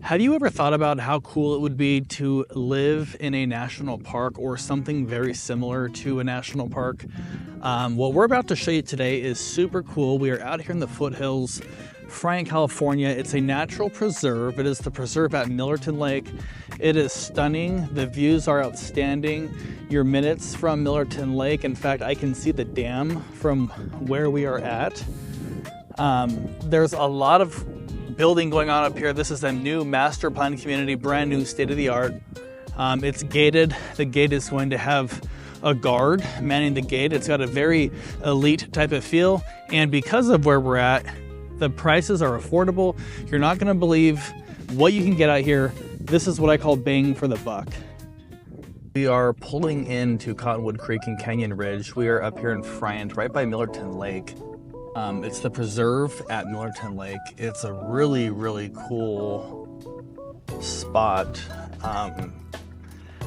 Have you ever thought about how cool it would be to live in a national park or something very similar to a national park? What we're about to show you today is super cool. We are out here in the foothills, Friant, California. It's a natural preserve. It is the preserve at Millerton Lake. It is stunning. The views are outstanding. You're minutes from Millerton Lake. In fact, I can see the dam from where we are at. There's a lot of building going on up here. This is a new master plan community, brand new, state of the art. It's gated. The gate is going to have a guard manning the gate. It's got a very elite type of feel. And because of where we're at, the prices are affordable. You're not going to believe what you can get out here. This is what I call bang for the buck. We are pulling into Cottonwood Creek and Canyon Ridge. We are up here in Friant, right by Millerton Lake. It's the preserve at Millerton Lake. It's a really, really cool spot. I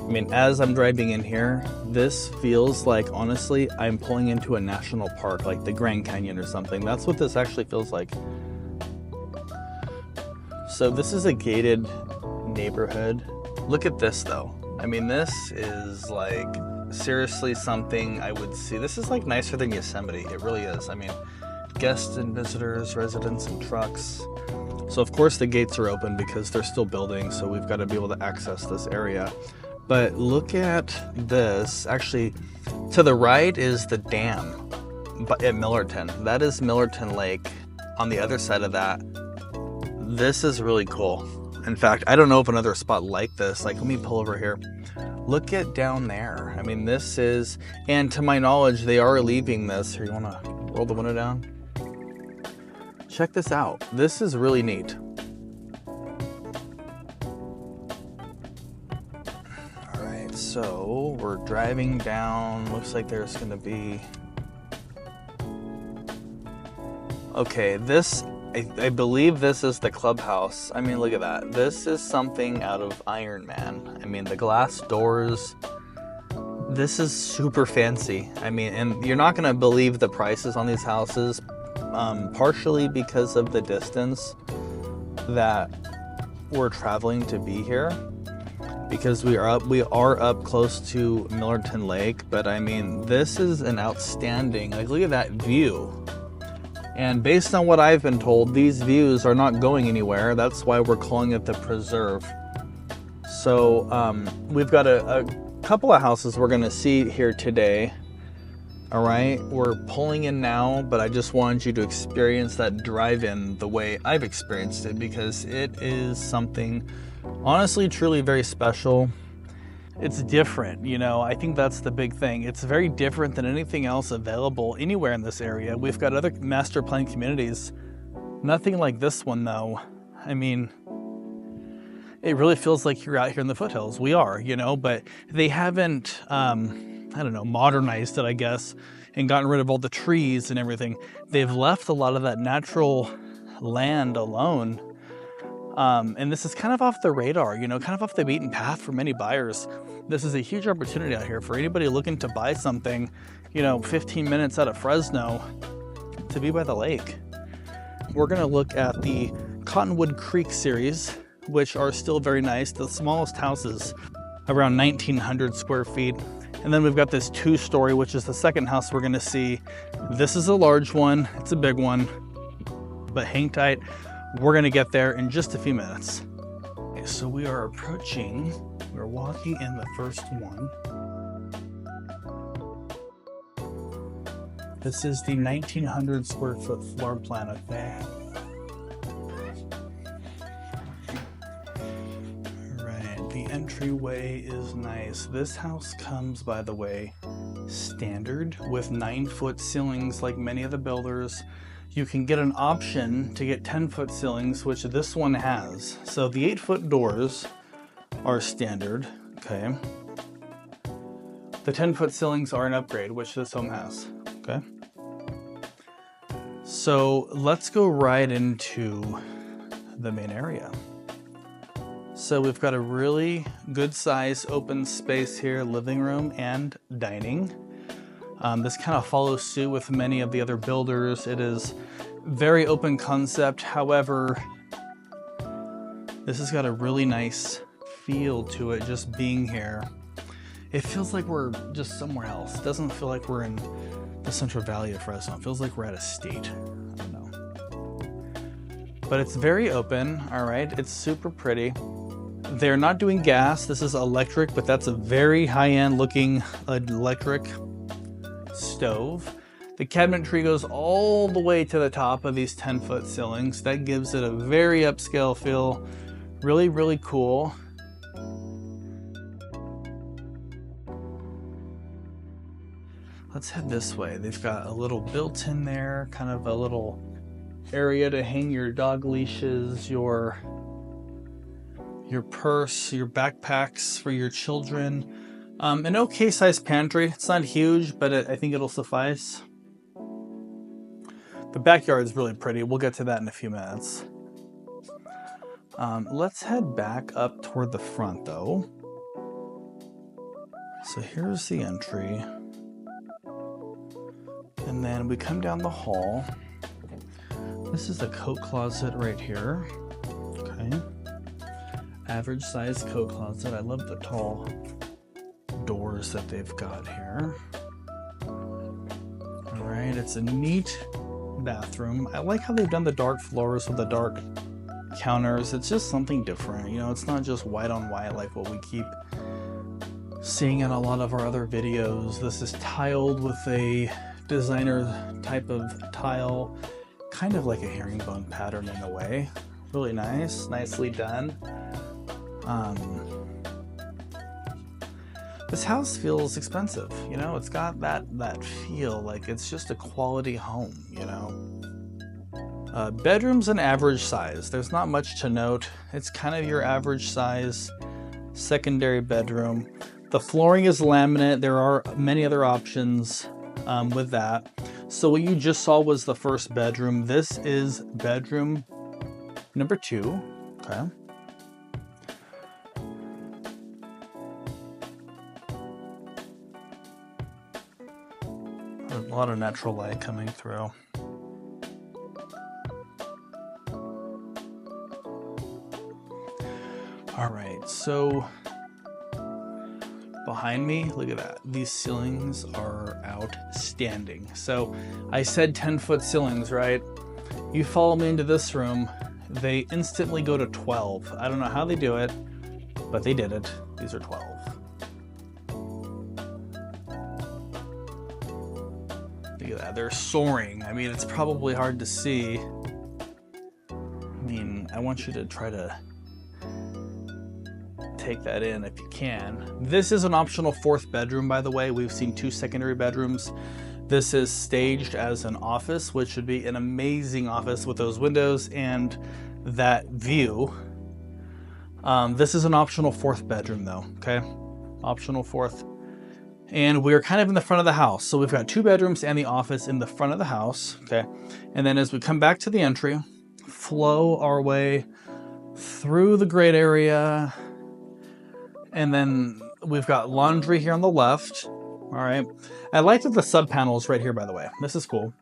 mean, as I'm driving in here, this feels like, honestly, I'm pulling into a national park, like the Grand Canyon or something. That's what this actually feels like. So this is a gated neighborhood. Look at this though. I mean, this is like seriously something I would see. This is like nicer than Yosemite. It really is. I mean, guests and visitors, residents and trucks. So of course the gates are open because they're still building, so we've got to be able to access this area. But look at this. Actually, to the right is the dam at Millerton. That is Millerton Lake. On the other side of that, this is really cool. In fact, I don't know of another spot like this. Like, let me pull over here. Look at down there. I mean, this is, and to my knowledge, they are leaving this. Here, you want to roll the window down? Check this out. This is really neat. All right, so we're driving down. Looks like there's going to be... Okay, this, I believe this is the Clubhouse. I mean, look at that. This is something out of Iron Man. I mean, the glass doors. This is super fancy. I mean, and you're not going to believe the prices on these houses. Partially because of the distance that we're traveling to be here, because we are up close to Millerton Lake. But I mean, this is an outstanding, like, look at that view. And based on what I've been told, these views are not going anywhere. That's why we're calling it the preserve. So we've got a couple of houses we're going to see here today. All right, we're pulling in now, but I just wanted you to experience that drive-in the way I've experienced it, because it is something honestly, truly very special. It's different, you know. I think that's the big thing. It's very different than anything else available anywhere in this area. We've got other master plan communities. Nothing like this one, though. I mean, it really feels like you're out here in the foothills. We are, you know, but they haven't... I don't know, modernized it, I guess, and gotten rid of all the trees and everything. They've left a lot of that natural land alone. And this is kind of off the radar, you know, kind of off the beaten path for many buyers. This is a huge opportunity out here for anybody looking to buy something, you know, 15 minutes out of Fresno to be by the lake. We're going to look at the Cottonwood Creek series, which are still very nice. The smallest houses, around 1,900 square feet. And then we've got this 2-story, which is the second house we're gonna see. This is a large one, it's a big one, but hang tight. We're gonna get there in just a few minutes. Okay, so we are approaching, we're walking in the first one. This is the 1,900 square foot floor plan of that. The entryway is nice. This house comes, by the way, standard with 9-foot ceilings like many of the builders. You can get an option to get 10-foot ceilings, which this one has. So the 8-foot doors are standard, okay? The 10-foot ceilings are an upgrade, which this home has, okay? So let's go right into the main area. So we've got a really good size open space here, living room and dining. This kind of follows suit with many of the other builders. It is very open concept. However, This has got a really nice feel to it just being here. It feels like we're just somewhere else. It doesn't feel like we're in the Central Valley of Fresno. It feels like we're at a state. I don't know. But it's very open, all right? It's super pretty. They're not doing gas. This is electric, but that's a very high-end looking electric stove. The cabinetry goes all the way to the top of these 10-foot ceilings. That gives it a very upscale feel. Really, really cool. Let's head this way. They've got a little built-in there, kind of a little area to hang your dog leashes, your purse, your backpacks for your children. An okay sized pantry. It's not huge, but I think it'll suffice. The backyard is really pretty. We'll get to that in a few minutes. Let's head back up toward the front though. So here's the entry. And then we come down the hall. This is a coat closet right here. Okay. Average size coat closet. I love the tall doors that they've got here. All right, it's a neat bathroom. I like how they've done the dark floors with the dark counters. It's just something different. You know, it's not just white on white like what we keep seeing in a lot of our other videos. This is tiled with a designer type of tile, kind of like a herringbone pattern in a way. Really nice, nicely done. This house feels expensive, you know, it's got that feel like it's just a quality home, you know. Bedroom's an average size. There's not much to note. It's kind of your average size secondary bedroom. The flooring is laminate. There are many other options with that. So what you just saw was the first bedroom. This is bedroom number 2. Okay. A lot of natural light coming through. All right, so behind me, look at that. These ceilings are outstanding. So I said 10-foot ceilings, right? You follow me into this room, they instantly go to 12. I don't know how they do it, but they did it. These are 12. Look at that, they're soaring. I mean, it's probably hard to see. I mean, I want you to try to take that in if you can. This is an optional 4th bedroom, by the way. We've seen 2 secondary bedrooms. This is staged as an office, which would be an amazing office with those windows and that view. This is an optional 4th bedroom though, okay? Optional 4th. And we're kind of in the front of the house. So we've got 2 bedrooms and the office in the front of the house, okay? And then as we come back to the entry, flow our way through the great area, and then we've got laundry here on the left. All right. I like the sub panels right here, by the way. This is cool.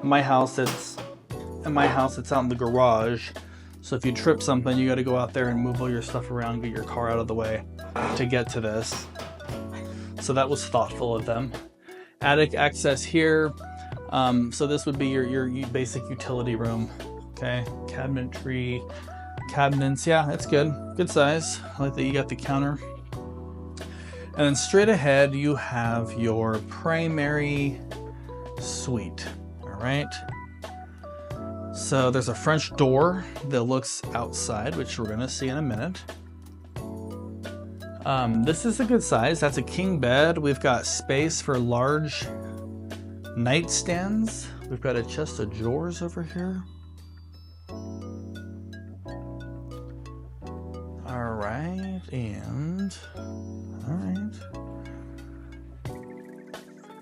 In my house, it's out in the garage. So if you trip something, you got to go out there and move all your stuff around, get your car out of the way to get to this. So that was thoughtful of them. Attic access here. So this would be your basic utility room. Okay. Cabinetry. Cabinets, yeah, that's good. Good size. I like that you got the counter. And then straight ahead, you have your primary suite. All right. So there's a French door that looks outside, which we're gonna see in a minute. This is a good size. That's a king bed. We've got space for large nightstands. We've got a chest of drawers over here. All right, and all right.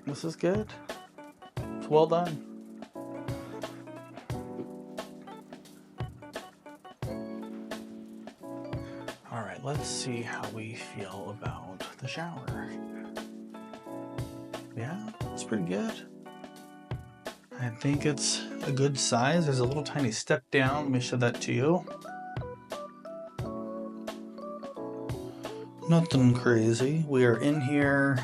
This is good. It's well done. All right, let's see how we feel about the shower. Yeah, it's pretty good. I think it's a good size. There's a little tiny step down. Let me show that to you. Nothing crazy. We are in here.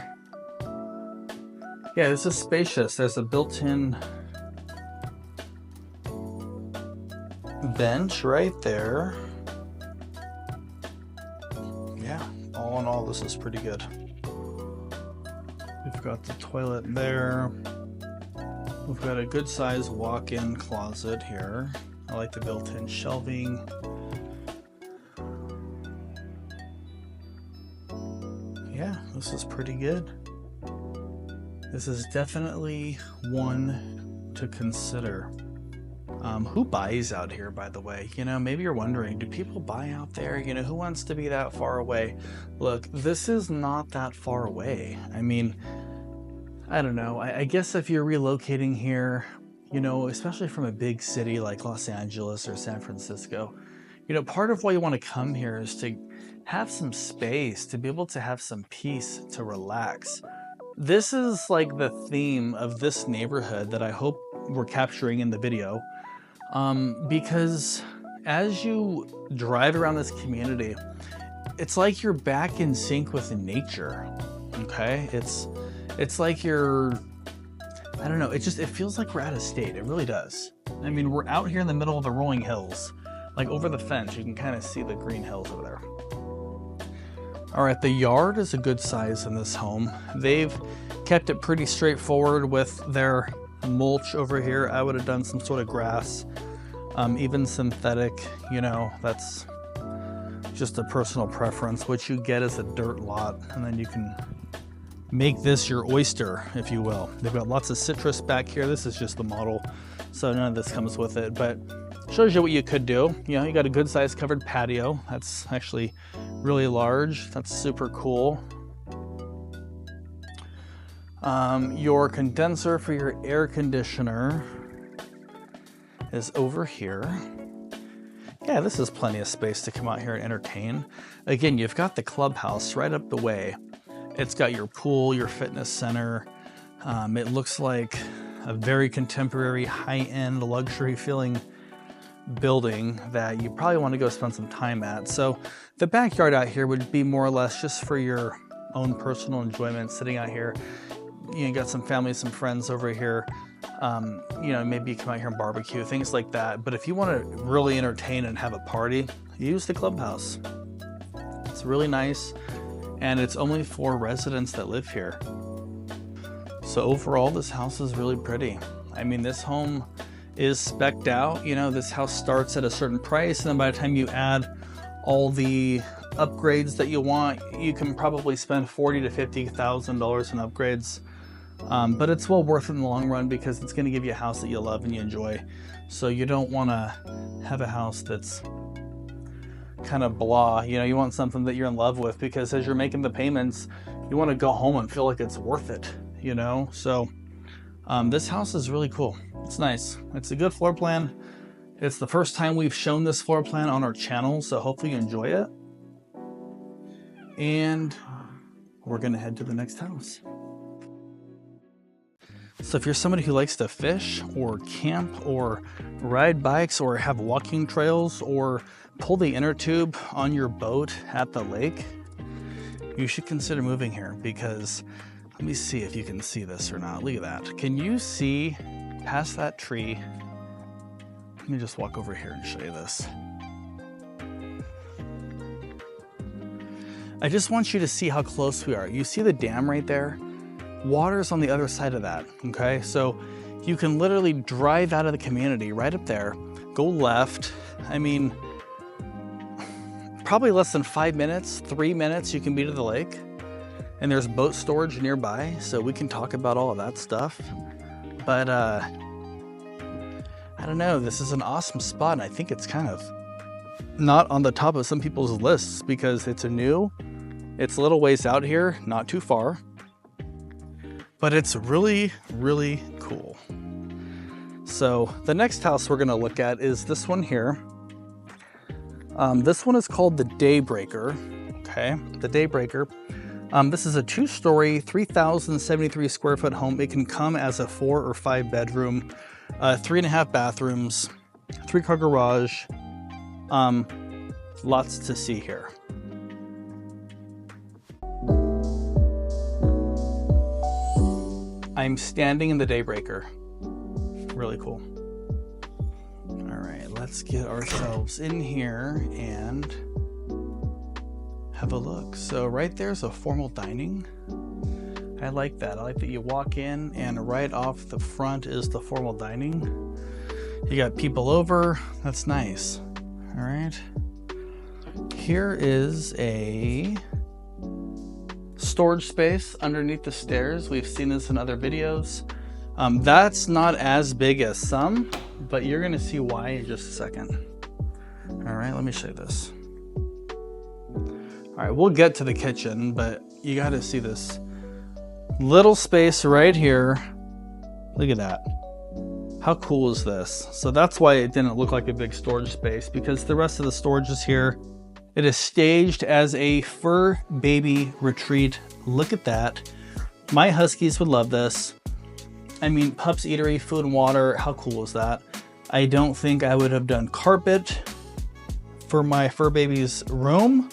Yeah, this is spacious. There's a built-in bench right there. Yeah, all in all, this is pretty good. We've got the toilet there. We've got a good sized walk-in closet here. I like the built-in shelving. Yeah, this is pretty good. This is definitely one to consider. Who buys out here, by the way? You know, maybe you're wondering, do people buy out there? You know, who wants to be that far away? Look, this is not that far away. I mean, I don't know. I guess if you're relocating here, you know, especially from a big city like Los Angeles or San Francisco, you know, part of why you want to come here is to have some space, to be able to have some peace, to relax. This is like the theme of this neighborhood that I hope we're capturing in the video. Because as you drive around this community, it's like you're back in sync with nature. Okay, it's like you're, I don't know, it feels like we're out of state. It really does. I mean, we're out here in the middle of the rolling hills, like over the fence. You can kind of see the green hills over there. All right, the yard is a good size in this home. They've kept it pretty straightforward with their mulch over here. I would have done some sort of grass, even synthetic, you know, that's just a personal preference. What you get is a dirt lot, and then you can make this your oyster, if you will. They've got lots of citrus back here. This is just the model, so none of this comes with it, but shows you what you could do. You know, you got a good size covered patio. That's actually really large. That's super cool. Your condenser for your air conditioner is over here. Yeah, this is plenty of space to come out here and entertain. Again, you've got the clubhouse right up the way. It's got your pool, your fitness center. It looks like a very contemporary, high-end, luxury feeling building that you probably want to go spend some time at. So the backyard out here would be more or less just for your own personal enjoyment, sitting out here. You know, you got some family, some friends over here. You know, maybe you come out here and barbecue, things like that. But if you want to really entertain and have a party, use the clubhouse. It's really nice, and it's only for residents that live here. So overall, this house is really pretty. I mean, this home is spec'd out. You know, this house starts at a certain price, and then by the time you add all the upgrades that you want, you can probably spend $40,000 to $50,000 in upgrades. But it's well worth it in the long run, because it's going to give you a house that you love and you enjoy. So you don't want to have a house that's kind of blah. You know, you want something that you're in love with, because as you're making the payments, you want to go home and feel like it's worth it, you know? So this house is really cool. It's nice. It's a good floor plan. It's the first time we've shown this floor plan on our channel, so hopefully you enjoy it. And we're going to head to the next house. So if you're somebody who likes to fish or camp or ride bikes or have walking trails or pull the inner tube on your boat at the lake, you should consider moving here, because let me see if you can see this or not. Look at that. Can you see past that tree? Let me just walk over here and show you this. I just want you to see how close we are. You see the dam right there? Water's on the other side of that, okay? So you can literally drive out of the community right up there, go left. I mean, probably less than 5 minutes, 3 minutes, you can be to the lake. And there's boat storage nearby, so we can talk about all of that stuff. But I don't know, this is an awesome spot, and I think it's kind of not on the top of some people's lists, because it's a little ways out here, not too far. But it's really, really cool. So the next house we're gonna look at is this one here. This one is called the Daybreaker, okay? The Daybreaker. This is a 2-story, 3,073 square foot home. It can come as a 4 or 5 bedroom, 3.5 bathrooms, 3-car garage. Lots to see here. I'm standing in the Daybreaker. Really cool. All right, let's get ourselves in here and have a look. So right there's a formal dining. I like that. I like that you walk in and right off the front is the formal dining. You got people over. That's nice. All right. Here is a storage space underneath the stairs. We've seen this in other videos. That's not as big as some, but you're going to see why in just a second. All right, let me show you this. All right, we'll get to the kitchen, but you got to see this little space right here. Look at that. How cool is this? So that's why it didn't look like a big storage space, because the rest of the storage is here. It is staged as a fur baby retreat. Look at that. My huskies would love this. I mean, pups eatery, food and water. How cool is that? I don't think I would have done carpet for my fur baby's room,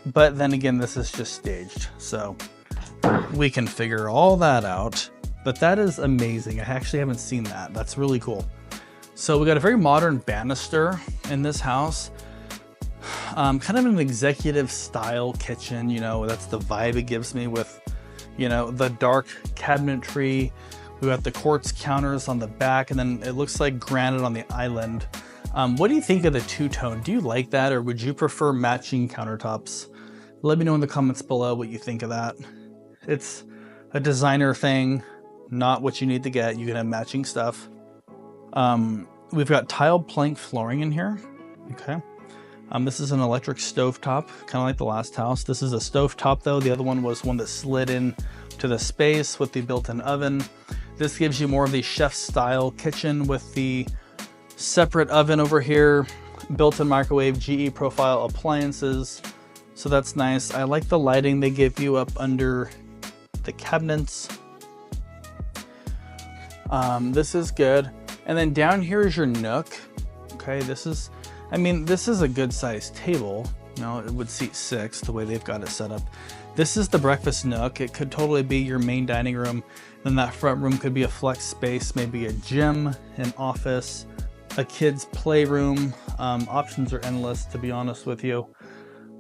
but then again, this is just staged, so we can figure all that out. But that is amazing. I actually haven't seen that. That's really cool. So we got a very modern banister in this house. Kind of an executive style kitchen, you know, that's the vibe it gives me with, you know, the dark cabinetry. We got the quartz counters on the back, and then it looks like granite on the island. What do you think of the two-tone? Do you like that, or would you prefer matching countertops? Let me know in the comments below what you think of that. It's a designer thing, not what you need to get. You can have matching stuff. We've got tiled plank flooring in here. Okay. This is an electric stovetop, kind of like the last house. This is a stovetop though. The other one was one that slid in to the space with the built-in oven. This gives you more of the chef style kitchen with the separate oven over here, built-in microwave, GE profile appliances. So that's nice. I like the lighting they give you up under the cabinets. This is good. And then down here is your nook. Okay, this is a good sized table. You know, it would seat 6 the way they've got it set up. This is the breakfast nook. It could totally be your main dining room. Then that front room could be a flex space, maybe a gym, an office, a kid's playroom. Options are endless, to be honest with you.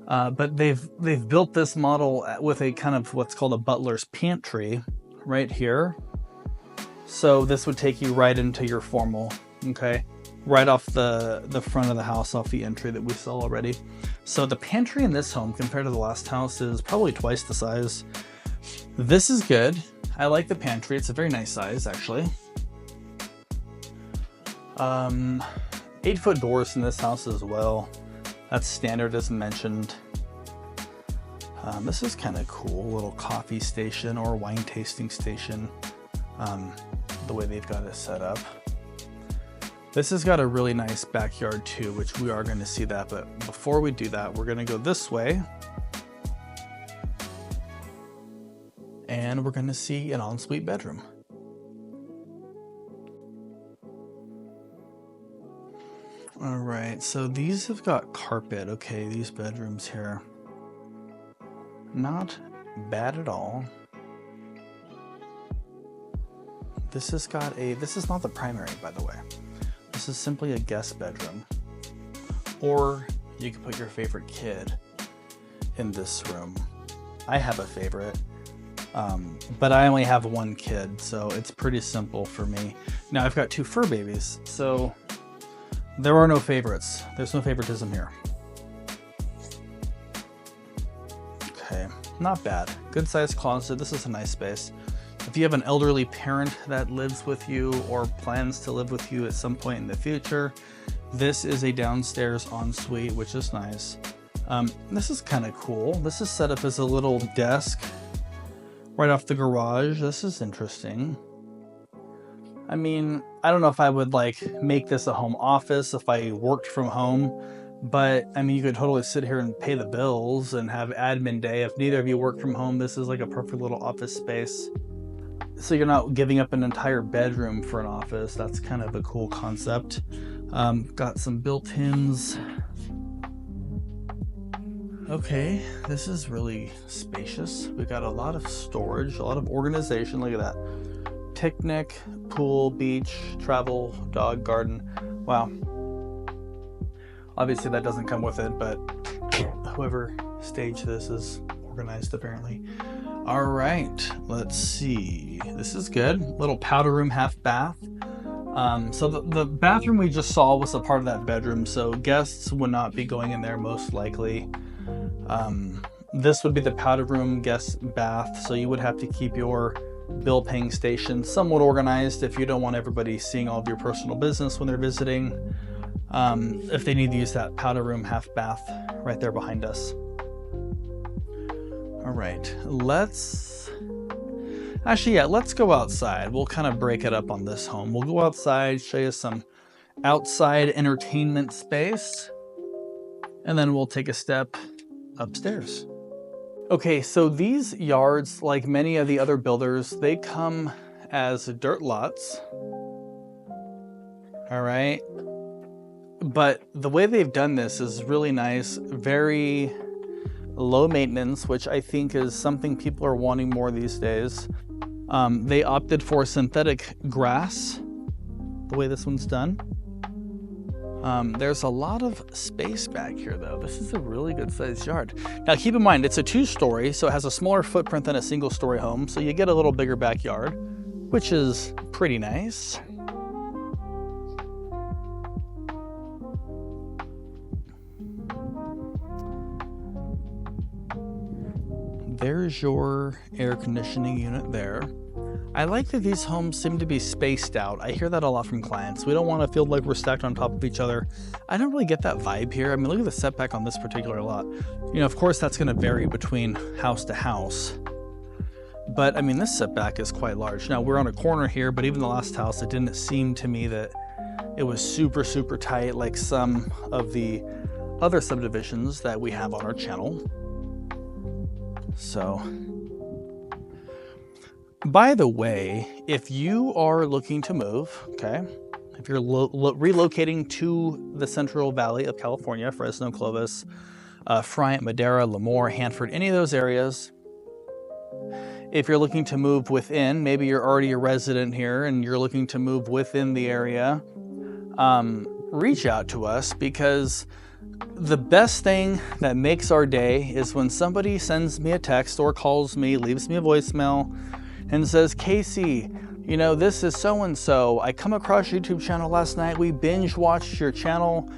But they've built this model with a kind of what's called a butler's pantry right here. So this would take you right into your formal, okay? Right off the front of the house, off the entry that we saw already. So the pantry in this home compared to the last house is probably twice the size. This is good. I like the pantry. It's a very nice size, actually. 8-foot doors in this house as well. That's standard as mentioned. This is kind of cool. A little coffee station or wine tasting station. The way they've got it set up. This has got a really nice backyard too, which we are going to see that. But before we do that, we're going to go this way. And we're going to see an ensuite bedroom. All right, so these have got carpet. Okay, these bedrooms here. Not bad at all. This has got this is not the primary, by the way. This is simply a guest bedroom. Or you could put your favorite kid in this room. I have a favorite, but I only have one kid, so it's pretty simple for me. Now I've got 2 fur babies, so there are no favorites. There's no favoritism here. Okay, not bad. Good sized closet. This is a nice space. If you have an elderly parent that lives with you or plans to live with you at some point in the future, this is a downstairs ensuite, which is nice. This is kind of cool. This is set up as a little desk right off the garage. This is interesting. I mean, I don't know if I would like make this a home office if I worked from home, but I mean, you could totally sit here and pay the bills and have admin day. If neither of you work from home, this is like a perfect little office space. So you're not giving up an entire bedroom for an office. That's kind of a cool concept. Got some built-ins Okay, this is really spacious. We got a lot of storage, a lot of organization. Look at that. Picnic, pool, beach, travel, dog, garden. Wow. Obviously that doesn't come with it, but whoever staged this is organized apparently. All right, let's see. This is good. Little powder room, half bath. So the bathroom we just saw was a part of that bedroom, so guests would not be going in there most likely. This would be the powder room guest bath, so you would have to keep your bill paying station somewhat organized if you don't want everybody seeing all of your personal business when they're visiting. If they need to use that powder room half bath right there behind us. All right, let's go outside. We'll kind of break it up on this home. We'll go outside, show you some outside entertainment space, and then we'll take a step upstairs. Okay, so these yards, like many of the other builders, they come as dirt lots. All right. But the way they've done this is really nice, very low maintenance, which I think is something people are wanting more these days. They opted for synthetic grass, the way this one's done. There's a lot of space back here though. This is a really good sized yard. Now keep in mind, it's a 2-story, so it has a smaller footprint than a single-story home, so you get a little bigger backyard, which is pretty nice. There's your air conditioning unit there. I like that these homes seem to be spaced out. I hear that a lot from clients. We don't want to feel like we're stacked on top of each other. I don't really get that vibe here. I mean, look at the setback on this particular lot. You know, of course, that's going to vary between house to house. But, I mean, this setback is quite large. Now, we're on a corner here, but even the last house, it didn't seem to me that it was super, super tight like some of the other subdivisions that we have on our channel. So, by the way, if you are looking to move, okay, if you're relocating to the Central Valley of California, Fresno, Clovis, Friant, Madera, Lemoore, Hanford, any of those areas, if you're looking to move within, maybe you're already a resident here and you're looking to move within the area, reach out to us, because the best thing that makes our day is when somebody sends me a text or calls me, leaves me a voicemail, and says, Casey, you know, this is so-and-so. I come across your YouTube channel last night. We binge watched your channel.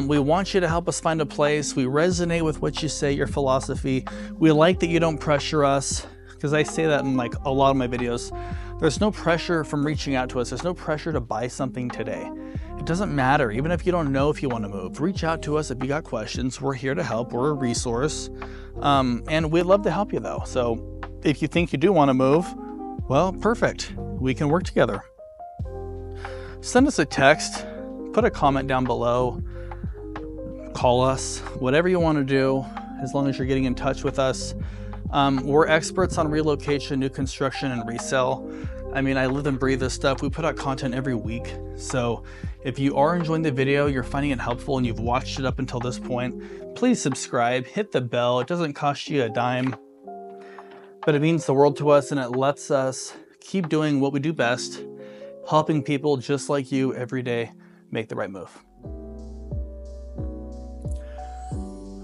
We want you to help us find a place. We resonate with what you say, your philosophy. We like that you don't pressure us, because I say that in like a lot of my videos. There's no pressure from reaching out to us. There's no pressure to buy something today. It doesn't matter. Even if you don't know if you want to move, reach out to us if you got questions. We're here to help. We're a resource. And we'd love to help you though. So if you think you do want to move, well, perfect. We can work together. Send us a text, put a comment down below, call us, whatever you want to do, as long as you're getting in touch with us. We're experts on relocation, new construction, and resale. I mean, I live and breathe this stuff. We put out content every week. So if you are enjoying the video, you're finding it helpful, and you've watched it up until this point, please subscribe, hit the bell. It doesn't cost you a dime, but it means the world to us, and it lets us keep doing what we do best, helping people just like you every day make the right move.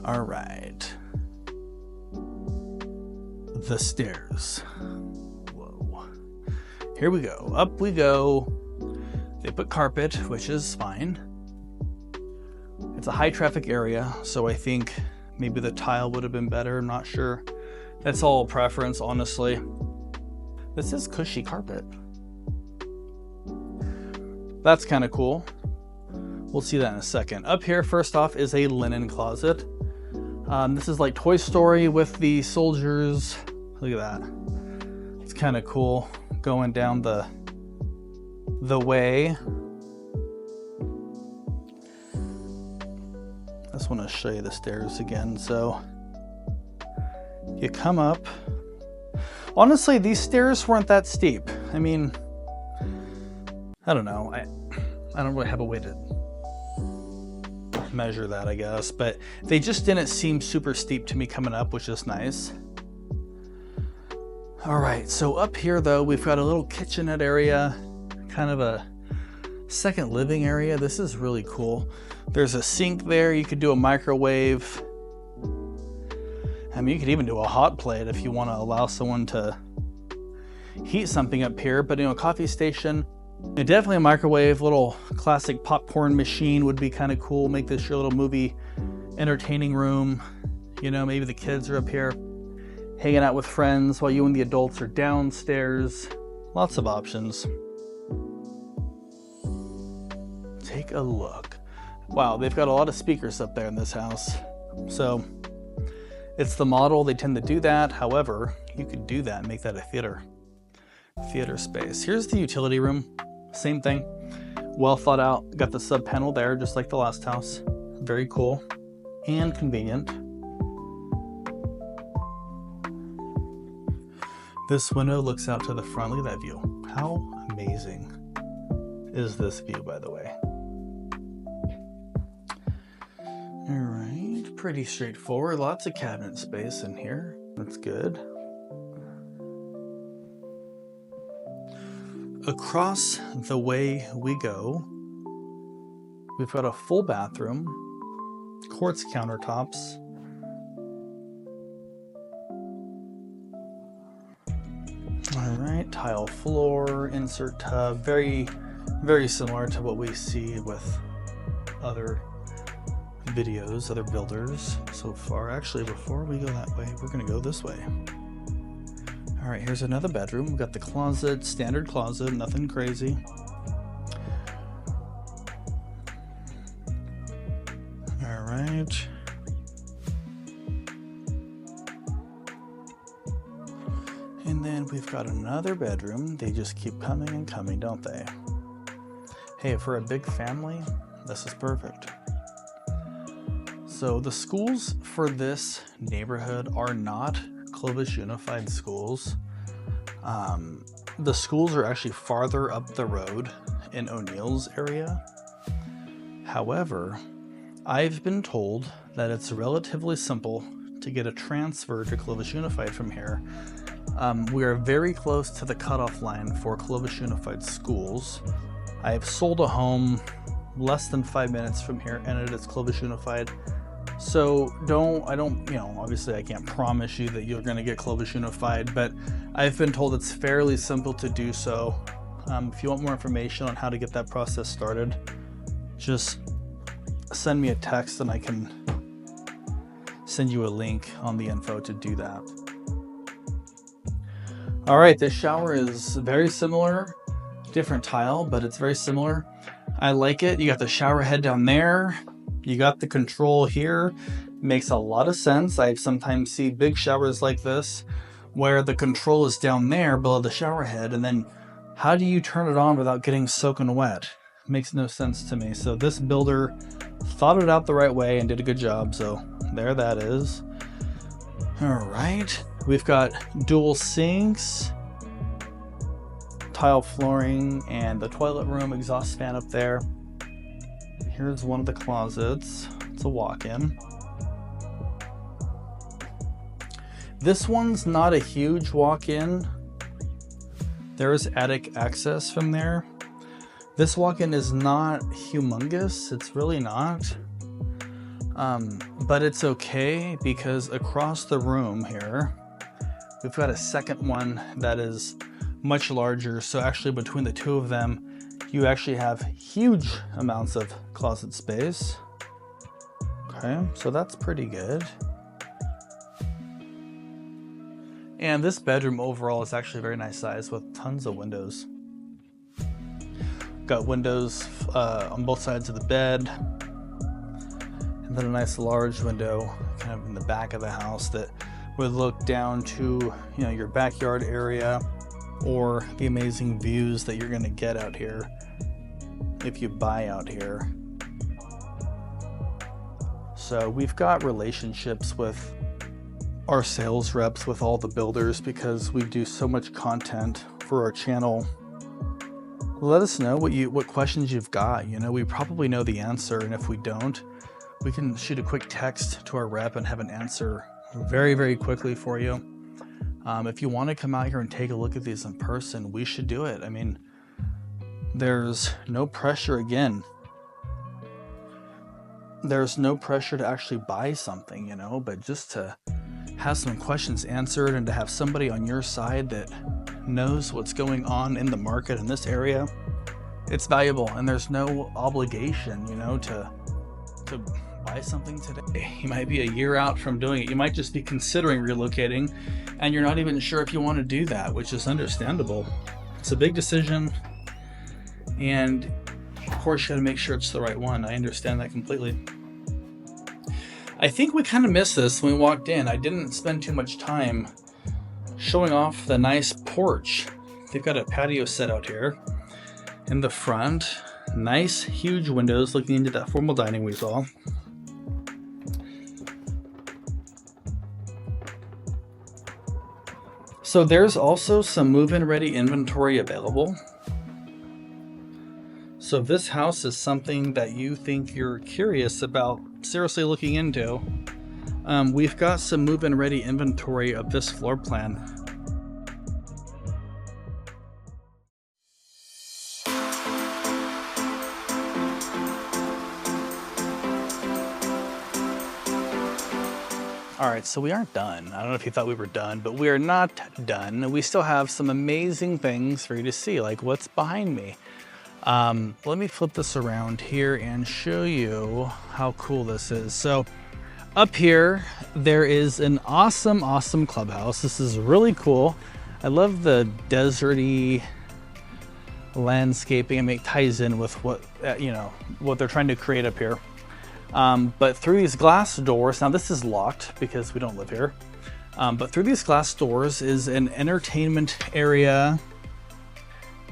All right. The stairs. Whoa. Here we go. Up we go. They put carpet, which is fine. It's a high traffic area, so I think maybe the tile would have been better. I'm not sure. That's all preference, honestly. This is cushy carpet. That's kind of cool. We'll see that in a second. Up here, first off, is a linen closet. This is like Toy Story with the soldiers. Look at that. It's kind of cool going down the way. I just want to show you the stairs again. So you come up. Honestly, these stairs weren't that steep. I mean, I don't know. I don't really have a way to measure that, I guess. But they just didn't seem super steep to me coming up, which is nice. All right, so up here though, we've got a little kitchenette area, kind of a second living area. This is really cool. There's a sink there. You could do a microwave. I mean, you could even do a hot plate if you want to allow someone to heat something up here. But, you know, a coffee station, definitely a microwave. Little classic popcorn machine would be kind of cool. Make this your little movie entertaining room. You know, maybe the kids are up here hanging out with friends while you and the adults are downstairs. Lots of options. Take a look. Wow, they've got a lot of speakers up there in this house. So it's the model, they tend to do that. However, you could do that and make that a theater space. Here's the utility room. Same thing. Well thought out. Got the sub panel there, just like the last house. Very cool and convenient. This window looks out to the front. Look at that view. How amazing is this view, by the way? All right, pretty straightforward. Lots of cabinet space in here. That's good. Across the way we go, we've got a full bathroom, quartz countertops. All right, tile floor, insert tub, very, very similar to what we see with other videos, other builders so far. Actually, before we go that way, we're gonna go this way. All right, here's another bedroom. We've got the closet, standard closet, nothing crazy. All right. And then we've got another bedroom. They just keep coming and coming, don't they? Hey, for a big family, this is perfect. So the schools for this neighborhood are not Clovis Unified schools. The schools are actually farther up the road in O'Neill's area. However, I've been told that it's relatively simple to get a transfer to Clovis Unified from here. We are very close to the cutoff line for Clovis Unified schools. I have sold a home less than 5 minutes from here, and it is Clovis Unified. So obviously I can't promise you that you're going to get Clovis Unified, but I've been told it's fairly simple to do so. If you want more information on how to get that process started, just send me a text and I can send you a link on the info to do that. All right, this shower is very similar, different tile, but it's very similar. I like it. You got the shower head down there. You got the control here. Makes a lot of sense. I sometimes see big showers like this where the control is down there below the shower head, and then how do you turn it on without getting soaking wet? Makes no sense to me. So this builder thought it out the right way and did a good job. So there that is. All right, we've got dual sinks, tile flooring, and the toilet room exhaust fan up there. Here's one of the closets. It's a walk-in. This one's not a huge walk-in. There is attic access from there. This walk-in is not humongous. It's really not. But it's okay because across the room here, we've got a second one that is much larger. So actually between the two of them, you actually have huge amounts of closet space. Okay, so that's pretty good. And this bedroom overall is actually a very nice size with tons of windows. Got windows on both sides of the bed. And then a nice large window kind of in the back of the house that would look down to, you know, your backyard area or the amazing views that you're gonna get out here if you buy out here. So we've got relationships with our sales reps with all the builders because we do so much content for our channel. Let us know what questions you've got. You know, we probably know the answer, and if we don't, we can shoot a quick text to our rep and have an answer very, very quickly for you. If you want to come out here and take a look at these in person, we should do it. I mean, there's no pressure. Again, there's no pressure to actually buy something, you know, but just to have some questions answered and to have somebody on your side that knows what's going on in the market in this area, it's valuable. And there's no obligation, you know, to buy something today. You might be a year out from doing it. You might just be considering relocating and you're not even sure if you want to do that, which is understandable. It's a big decision, and of course you got to make sure it's the right one. I understand that completely. I think we kind of missed this when we walked in. I didn't spend too much time showing off the nice porch. They've got a patio set out here in the front. Nice huge windows looking into that formal dining we saw. So there's also some move-in ready inventory available. So if this house is something that you think you're curious about seriously looking into, we've got some move-in ready inventory of this floor plan. All right, so we aren't done. I don't know if you thought we were done, but we are not done. We still have some amazing things for you to see, like what's behind me. Let me flip this around here and show you how cool this is. So up here, there is an awesome, awesome clubhouse. This is really cool. I love the deserty landscaping. I mean, it ties in with what, you know, what they're trying to create up here. But through these glass doors, now this is locked because we don't live here, but through these glass doors is an entertainment area.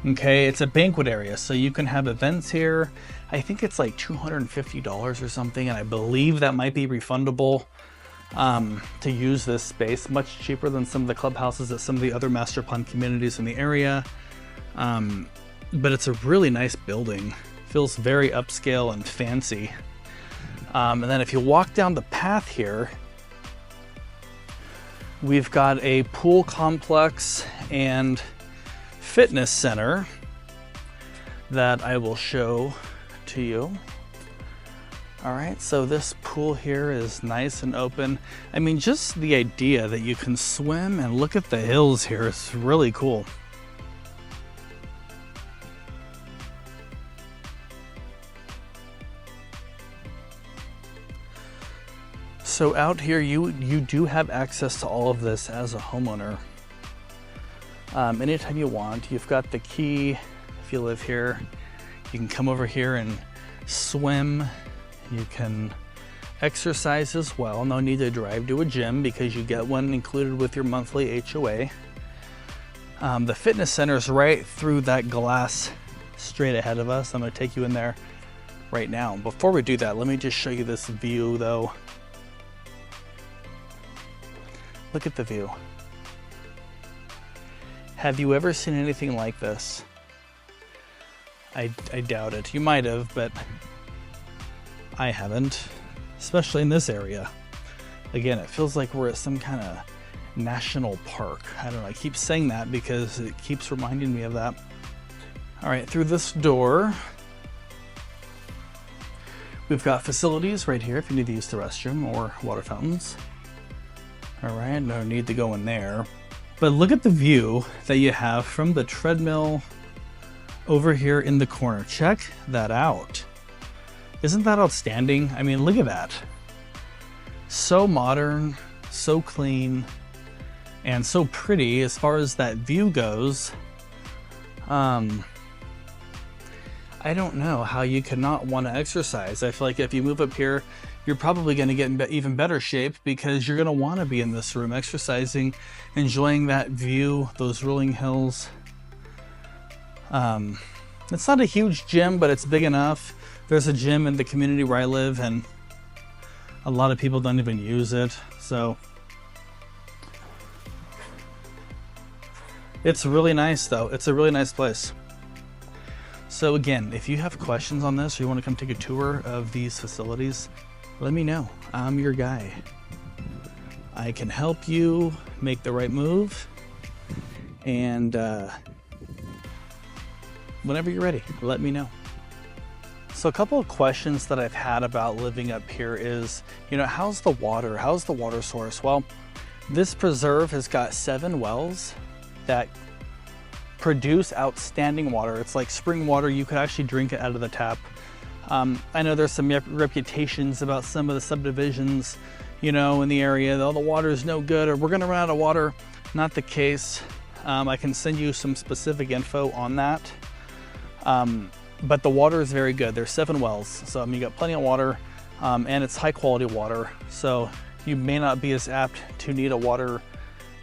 Okay, it's a banquet area, so you can have events here. I think it's like $250 or something, and I believe that might be refundable to use this space. Much cheaper than some of the clubhouses at some of the other master plan communities in the area. But it's a really nice building. Feels very upscale and fancy. And then if you walk down the path here, we've got a pool complex and fitness center that I will show to you. All right, so this pool here is nice and open. I mean, just the idea that you can swim and look at the hills here is really cool. So out here, you do have access to all of this as a homeowner. Anytime you want. You've got the key. If you live here, you can come over here and swim. You can exercise as well. No need to drive to a gym because you get one included with your monthly HOA. The fitness center is right through that glass straight ahead of us. I'm going to take you in there right now. Before we do that, let me just show you this view though. Look at the view. Have you ever seen anything like this? I doubt it. You might have, but I haven't, especially in this area. Again, it feels like we're at some kind of national park. I don't know, I keep saying that because it keeps reminding me of that. All right, through this door, we've got facilities right here if you need to use the restroom or water fountains. All right, no need to go in there. But look at the view that you have from the treadmill over here in the corner. Check that out. Isn't that outstanding? I mean, look at that. So modern, so clean, and so pretty as far as that view goes. I don't know how you could not want to exercise. I feel like if you move up here, you're probably going to get in even better shape because you're going to want to be in this room exercising, enjoying that view, those rolling hills. It's not a huge gym, but it's big enough. There's a gym in the community where I live and a lot of people don't even use it. So it's really nice though. It's a really nice place. So again, if you have questions on this or you want to come take a tour of these facilities, let me know. I'm your guy. I can help you make the right move, and whenever you're ready, let me know. So a couple of questions that I've had about living up here is, you know, how's the water? How's the water source? Well, this preserve has got 7 wells that produce outstanding water. It's like spring water. You could actually drink it out of the tap. I know there's some reputations about some of the subdivisions, you know, in the area. Oh, the water is no good, or we're going to run out of water. Not the case. I can send you some specific info on that. But the water is very good. There's 7 wells, so I mean, you got plenty of water, and it's high quality water. So you may not be as apt to need a water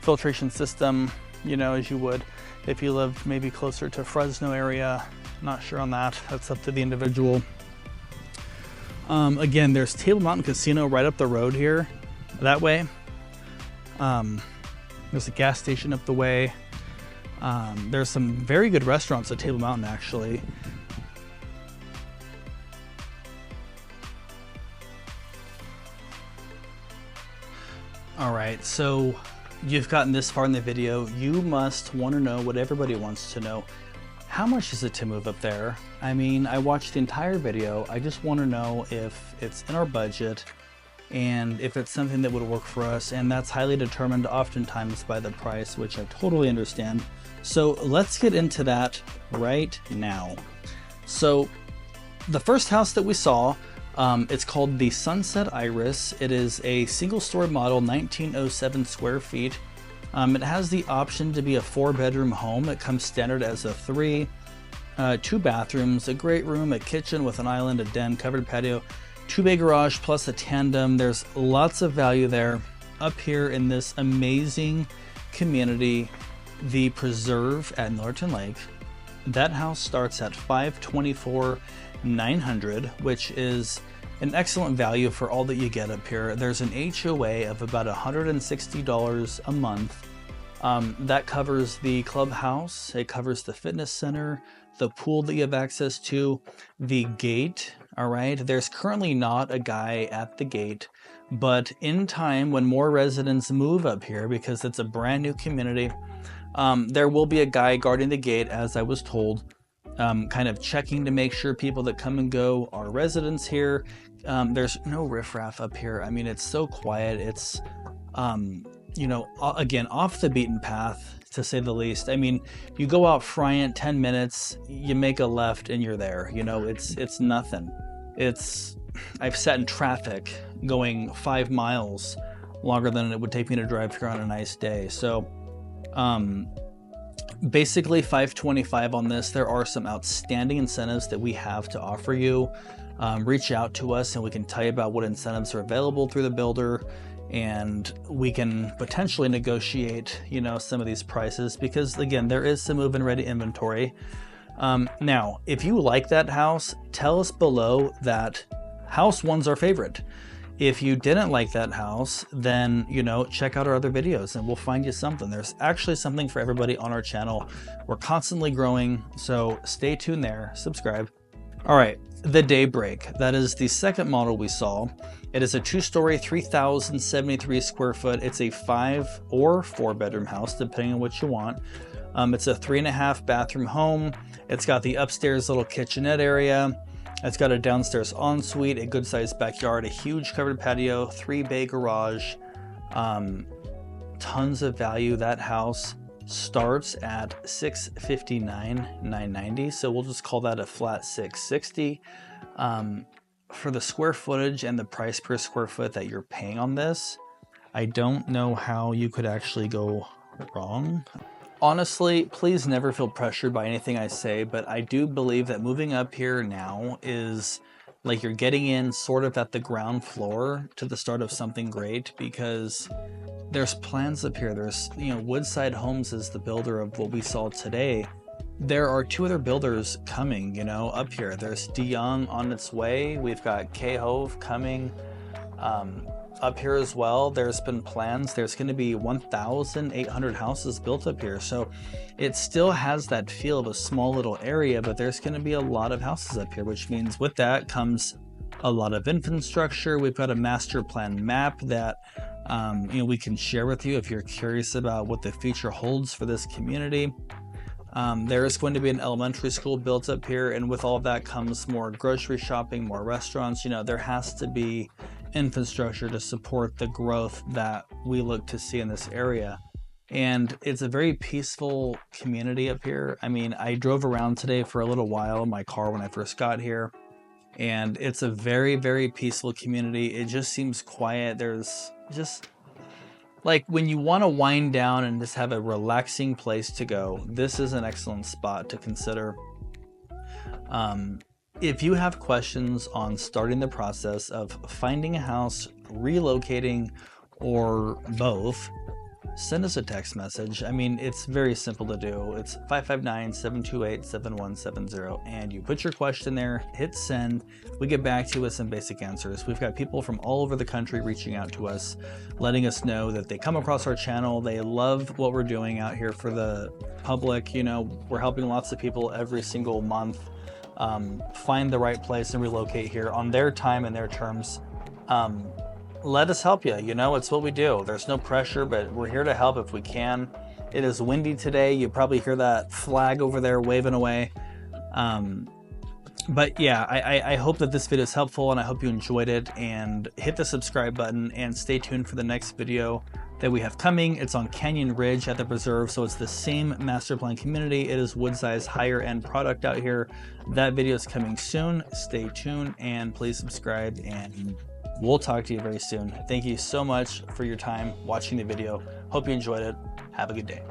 filtration system, you know, as you would if you lived maybe closer to Fresno area. Not sure on that. That's up to the individual. Again, there's Table Mountain Casino right up the road here, that way. There's a gas station up the way. There's some very good restaurants at Table Mountain, actually. All right, so you've gotten this far in the video. You must want to know what everybody wants to know. How much is it to move up there? I mean, I watched the entire video. I just want to know if it's in our budget and if it's something that would work for us, and that's highly determined oftentimes by the price, which I totally understand. So let's get into that right now. So the first house that we saw, it's called the Sunset Iris. It is a single-story model, 1907 square feet. It has the option to be a 4-bedroom home. It comes standard as a 3, 2 bathrooms, a great room, a kitchen with an island, a den, covered patio, 2-bay garage plus a tandem. There's lots of value there. Up here in this amazing community, the Preserve at Millerton Lake, that house starts at $524,900, which is an excellent value for all that you get up here. There's an HOA of about $160 a month. That covers the clubhouse, it covers the fitness center, the pool that you have access to, the gate. All right, there's currently not a guy at the gate, but in time, when more residents move up here, because it's a brand new community, there will be a guy guarding the gate, as I was told, kind of checking to make sure people that come and go are residents here. There's no riffraff up here. I mean, it's so quiet. It's, you know, again, off the beaten path, to say the least. I mean, you go out Friant 10 minutes, you make a left and you're there. You know, it's nothing. I've sat in traffic going 5 miles longer than it would take me to drive here on a nice day. So, basically $525 on this. There are some outstanding incentives that we have to offer you. Reach out to us and we can tell you about what incentives are available through the builder, and we can potentially negotiate, you know, some of these prices, because again, there is some move-in ready inventory. Now, if you like that house, tell us below that house one's our favorite. If you didn't like that house, then, you know, check out our other videos and we'll find you something. There's actually something for everybody on our channel. We're constantly growing, so stay tuned there, subscribe. All right, the Daybreak. That is the second model we saw. It is a 2-story, 3,073 square foot. It's a 5 or 4-bedroom house, depending on what you want. It's a 3.5 bathroom home. It's got the upstairs little kitchenette area. It's got a downstairs ensuite, a good sized backyard, a huge covered patio, 3-bay garage, tons of value. That house starts at $659,990, so we'll just call that a flat $660. For the square footage and the price per square foot that you're paying on this, I don't know how you could actually go wrong. Honestly, please never feel pressured by anything I say, but I do believe that moving up here now is like you're getting in sort of at the ground floor to the start of something great, because there's plans up here. There's, you know, Woodside Homes is the builder of what we saw today. There are 2 other builders coming, you know, up here. There's DeYoung on its way. We've got K-Hove coming up here as well. There's been plans. There's going to be 1,800 houses built up here. So it still has that feel of a small little area, but there's going to be a lot of houses up here, which means with that comes a lot of infrastructure. We've got a master plan map that we can share with you if you're curious about what the future holds for this community. There is going to be an elementary school built up here, and with all of that comes more grocery shopping, more restaurants. There has to be infrastructure to support the growth that we look to see in this area. And it's a very peaceful community up here. I mean, I drove around today for a little while in my car when I first got here, and it's a very, very peaceful community. It just seems quiet. There's just, like, when you want to wind down and just have a relaxing place to go, this is an excellent spot to consider. If you have questions on starting the process of finding a house, relocating, or both, send us a text message. I mean, it's very simple to do. It's 559-728-7170, and you put your question there, hit send. We get back to you with some basic answers. We've got people from all over the country reaching out to us, letting us know that they come across our channel. They love what we're doing out here for the public. We're helping lots of people every single month find the right place and relocate here on their time and their terms. Let us help you. It's what we do. There's no pressure, but we're here to help if we can. It is windy today. You probably hear that flag over there waving away. But yeah, I hope that this video is helpful, and I hope you enjoyed it. And hit the subscribe button and stay tuned for the next video that we have coming. It's on Canyon Ridge at the preserve, so it's the same master plan community. It is Woodside's higher end product out here. That video is coming soon. Stay tuned and please subscribe, and we'll talk to you very soon. Thank you so much for your time watching the video. Hope you enjoyed it. Have a good day.